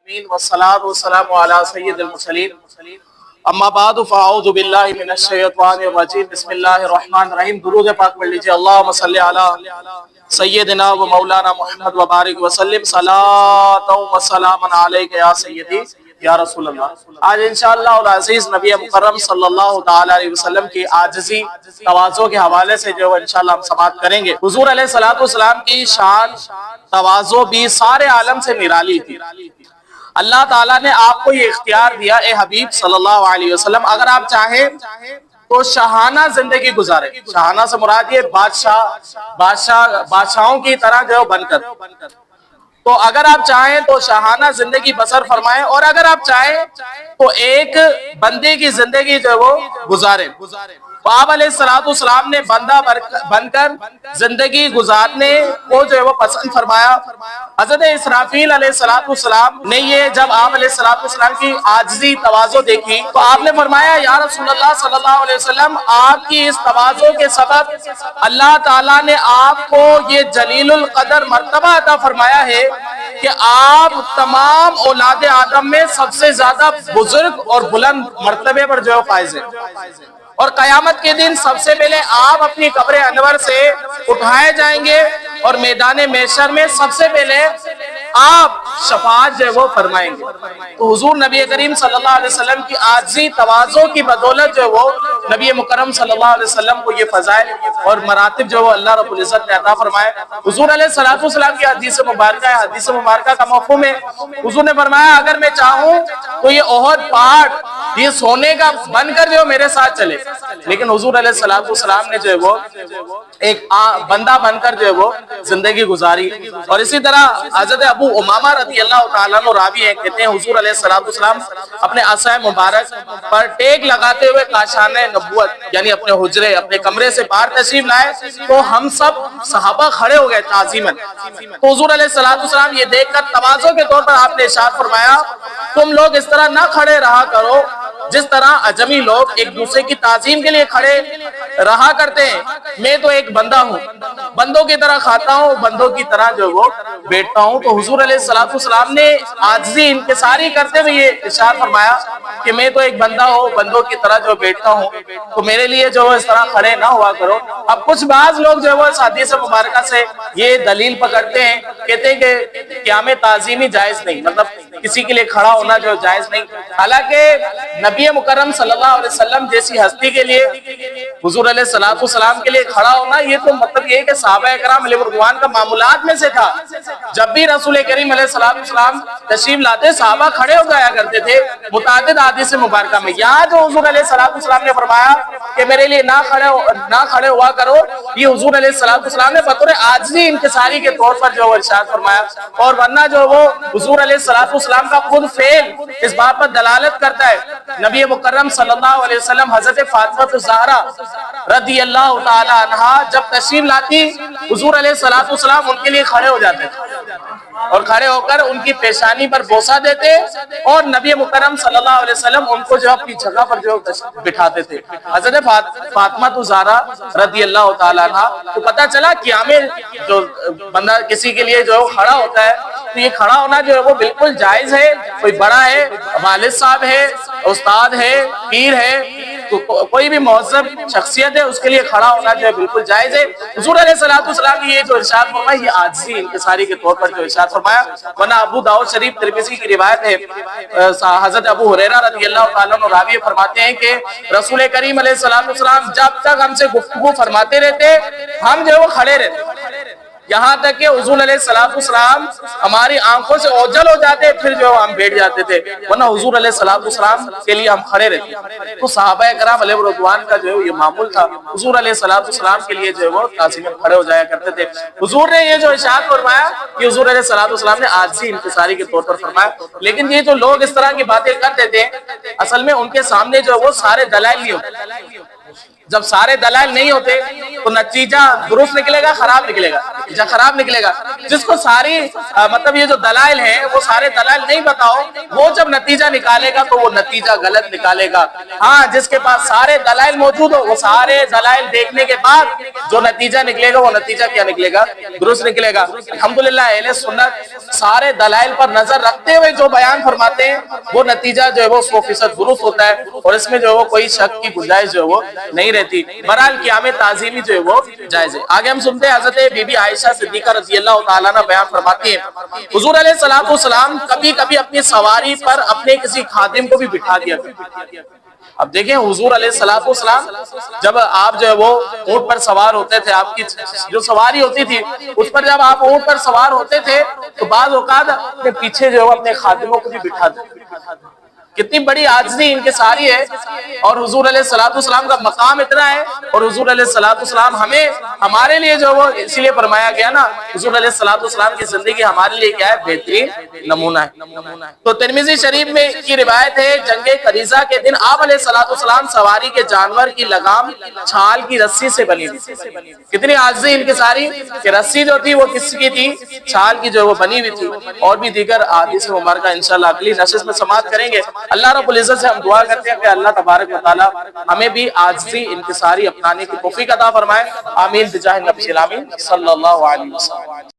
والصلاة والسلام على سید المرسلین اما بعد فاعوذ باللہ من الشیطان الرجیم بسم اللہ الرحمن الرحیم۔ درود پاک پڑھ لیجئے۔ اللہم صلی علی سیدنا و مولانا محمد و بارک وسلم صلاۃ و سلام علیک یا سیدی یا رسول اللہ۔ آج انشاءاللہ العزیز نبی مکرم صلی اللہ تعالی علیہ وسلم کی عاجزی تواضع کے حوالے سے جو انشاءاللہ ہم سماعت کریں گے۔ حضور علیہ الصلوۃ والسلام کی شان تواضع بھی سارے عالم سے نرالی تھی۔ اللہ تعالیٰ نے آپ کو یہ اختیار دیا، اے حبیب صلی اللہ علیہ وسلم، اگر آپ چاہیں تو شاہانہ زندگی گزارے۔ شاہانہ سے مراد یہ بادشاہوں کی طرح جو بن کر، تو اگر آپ چاہیں تو شاہانہ زندگی بسر فرمائیں، اور اگر آپ چاہیں تو ایک بندے کی زندگی جو وہ گزارے۔ آپ علیہ السلام نے بندہ بن کر زندگی گزارنے کو جو ہے وہ پسند فرمایا۔ حضرت اسرافیل علیہ السلام نے یہ جب آپ علیہ السلام کی عاجزی تواضع دیکھی تو آپ نے فرمایا یا رسول اللہ صلی اللہ علیہ وسلم، آپ کی اس تواضع کے سبب اللہ تعالیٰ نے آپ کو یہ جلیل القدر مرتبہ عطا فرمایا ہے کہ آپ تمام اولاد آدم میں سب سے زیادہ بزرگ اور بلند مرتبے پر جو فائز ہیں، اور قیامت کے دن سب سے پہلے آپ اپنی قبر انور سے اٹھائے جائیں گے، اور میدان محشر میں سب سے پہلے آپ شفاعت جو وہ فرمائیں گے۔ تو حضور نبی کریم صلی اللہ علیہ وسلم کی عاجزی تواضع کی بدولت جو وہ نبی مکرم صلی اللہ علیہ وسلم کو یہ فضائل اور مراتب جو وہ اللہ رب العزت نے عطا فرمائے۔ حضور علیہ السلام کی حدیث مبارکہ ہے، حدیث مبارکہ کا مفہوم ہے، حضور نے فرمایا اگر میں چاہوں تو یہ احد پہاڑ یہ سونے کا بن کر جو میرے ساتھ چلے، لیکن حضور علیہ السلام نے جو ہے وہ ایک بندہ بن کر جو ہے وہ زندگی گزاری۔ اور اسی طرح حضرت ابو امامہ رضی اللہ تعالیٰ عنہ راوی ہیں، کہتے ہیں حضور علیہ السلام اپنے عصا مبارک پر ٹیک لگاتے ہوئے کاشانہ نبوت یعنی اپنے حجرے اپنے کمرے سے باہر تشریف لائے تو ہم سب صحابہ کھڑے ہو گئے تعظیماً۔ تو حضور علیہ السلام یہ دیکھ کر تواضع کے طور پر آپ نے ارشاد فرمایا تم لوگ اس طرح نہ کھڑے رہا کرو جس طرح عجمی لوگ ایک دوسرے کی تعظیم کے لیے کھڑے رہا کرتے ہیں، میں تو ایک بندہ ہوں، بندوں کی طرح کھاتا ہوں، بندوں کی طرح جو وہ بیٹھتا ہوں۔ تو حضور علیہ السلام نے عاجزی انکساری کرتے ہوئے یہ ارشاد فرمایا کہ میں تو ایک بندہ ہوں، بندوں کی طرح جو بیٹھتا ہوں، تو میرے لیے جو اس طرح کھڑے نہ ہوا کرو۔ اب کچھ بعض لوگ جو وہ اس حدیث مبارکہ سے یہ دلیل پکڑتے ہیں، کہتے ہیں کہ قیام تعظیمی جائز نہیں، مطلب کسی کے لیے کھڑا ہونا جو جائز نہیں۔ حالانکہ نبی مکرم صلی اللہ علیہ وسلم جیسی ہستی کے لیے، حضور علیہ السلام کے لیے کھڑا ہونا یہ تو مطلب یہ کہ صحابہ کرام علیہ رضوان کا معمولات میں سے تھا۔ جب بھی رسول کریم علیہ السلام تشریف لاتے صحابہ کھڑے ہو جایا کرتے تھے متعدد حدیث مبارکہ میں۔ یہاں جو حضور علیہ السلام نے فرمایا کہ میرے لیے نہ کھڑے ہوا کرو، یہ حضور علیہ السلام نے بطور عاجزی انکساری کے طور پر جو ارشاد فرمایا، اور ورنہ جو وہ حضور علیہ السلام کا خود فعل اس بات پر دلالت کرتا ہے۔ نبی مکرم صلی اللہ علیہ وسلم حضرت فاطمہ الزہرا رضی اللہ تعالی عنہا جب تشریف لاتی حضور علیہ السلام ان کے لیے کھڑے ہو جاتے اور کھڑے ہو کر ان کی پیشانی پر بوسہ دیتے، اور نبی مکرم صلی اللہ علیہ وسلم ان کو جو اپنی جگہ پر جو بٹھاتے تھے۔ حضرت فاطمہ الزہرا رضی اللہ تعالی عنہا تو پتہ چلا قیامے جو بندہ کسی کے لیے جو کھڑا ہوتا ہے تو یہ کھڑا ہونا جو ہے وہ بالکل جائز ہے۔ کوئی بڑا ہے، والد صاحب ہے، استاد ہے، پیر ہے، تو کوئی بھی مہذب شخصیت ہے اس کے لیے کھڑا ہونا جو ہے بالکل جائز ہے۔ حضور علیہ السلام نے یہ جو ارشاد فرمایا یہ عاجزی انکساری کے طور پر جو ارشاد فرمایا، ورنہ ابو داؤد شریف ترمذی کی روایت ہے، حضرت ابو ہریرہ رضی اللہ تعالیٰ عنہ راوی فرماتے ہیں کہ رسول کریم علیہ السلام جب تک ہم سے گفتگو فرماتے رہتے ہم جو وہ کھڑے رہتے، یہاں تک کہ حضور علیہ السلام ہماری آنکھوں سے اوجھل ہو جاتے پھر جو ہم بیٹھ جاتے تھے، ورنہ حضور علیہ السلام کے لیے ہم کھڑے رہتے۔ تو صحابہ کرام علیہ رضوان کا جو ہے یہ معمول تھا، حضور علیہ السلام کے لیے جو ہے وہ تعظیم کھڑے ہو جایا کرتے تھے۔ حضور نے یہ جو ارشاد فرمایا کہ حضور علیہ السلام نے عاجزی انکساری کے طور پر فرمایا، لیکن یہ جو لوگ اس طرح کی باتیں کرتے تھے اصل میں ان کے سامنے جو وہ سارے دلائل نہیں ہوتے۔ جب سارے دلائل نہیں ہوتے تو نتیجہ درست نکلے گا خراب نکلے گا، نتیجہ خراب نکلے گا۔ جس کو ساری مطلب یہ جو دلائل ہیں وہ سارے دلائل نہیں بتاؤ، وہ جب نتیجہ نکالے گا تو وہ نتیجہ غلط نکالے گا۔ ہاں جس کے پاس سارے دلائل موجود ہو، وہ سارے دلائل دیکھنے کے بعد جو نتیجہ نکلے گا وہ نتیجہ کیا نکلے گا؟ درست نکلے گا۔ الحمدللہ اہل سنت سارے دلائل پر نظر رکھتے ہوئے جو بیان فرماتے ہیں وہ نتیجہ جو ہے وہ 100% درست ہوتا ہے، اور اس میں جو ہے وہ کوئی شک کی گنجائش جو ہے وہ نہیں رہتی۔ بہرحال قیام تعظیمی جو ہے وہ جائز ہے۔ آگے ہم سنتے ہیں حضرت بی بی عائشہ صدیقہ رضی اللہ تعالیٰ عنہ بیان فرماتی ہیں حضور علیہ السلام کبھی کبھی اپنی سواری پر اپنے کسی خادم کو بھی بٹھا دیا کرتے۔ اب دیکھیں حضور علیہ السلام جب آپ جو ہے وہ اونٹ پر سوار ہوتے تھے، آپ کی جو سواری ہوتی تھی اس پر جب آپ اونٹ پر سوار ہوتے تھے تو بعض اوقات اپنے پیچھے جو ہے وہ اپنے خادموں کو بھی بٹھا دیتے۔ کتنی بڑی عاجزی انکساری ہے، اور حضور علیہ السلام کا مقام اتنا ہے، اور حضور علیہ السلام ہمیں ہمارے لیے جو وہ اسی لیے فرمایا گیا نا، حضور علیہ السلام کی زندگی ہمارے لیے کیا ہے؟ بہترین نمونہ ہے۔ تو ترمذی شریف میں کی روایت ہے جنگ قریظہ کے دن آپ علیہ السلام سواری کے جانور کی لگام چھال کی رسی سے بنی تھی۔ کتنی عاجزی انکساری کہ رسی جو تھی وہ کس کی تھی؟ چھال کی جو وہ بنی ہوئی تھی۔ اور بھی دیگر احادیث مبارکہ انشاءاللہ اگلی نشست میں سماعت کریں گے۔ اللہ رب العزت سے ہم دعا کرتے ہیں کہ اللہ تبارک و تعالی ہمیں بھی عاجزی انکساری اپنانے کی توفیق عطا فرمائے۔ آمین بجاہ نبی الامین صلی اللہ علیہ وسلم۔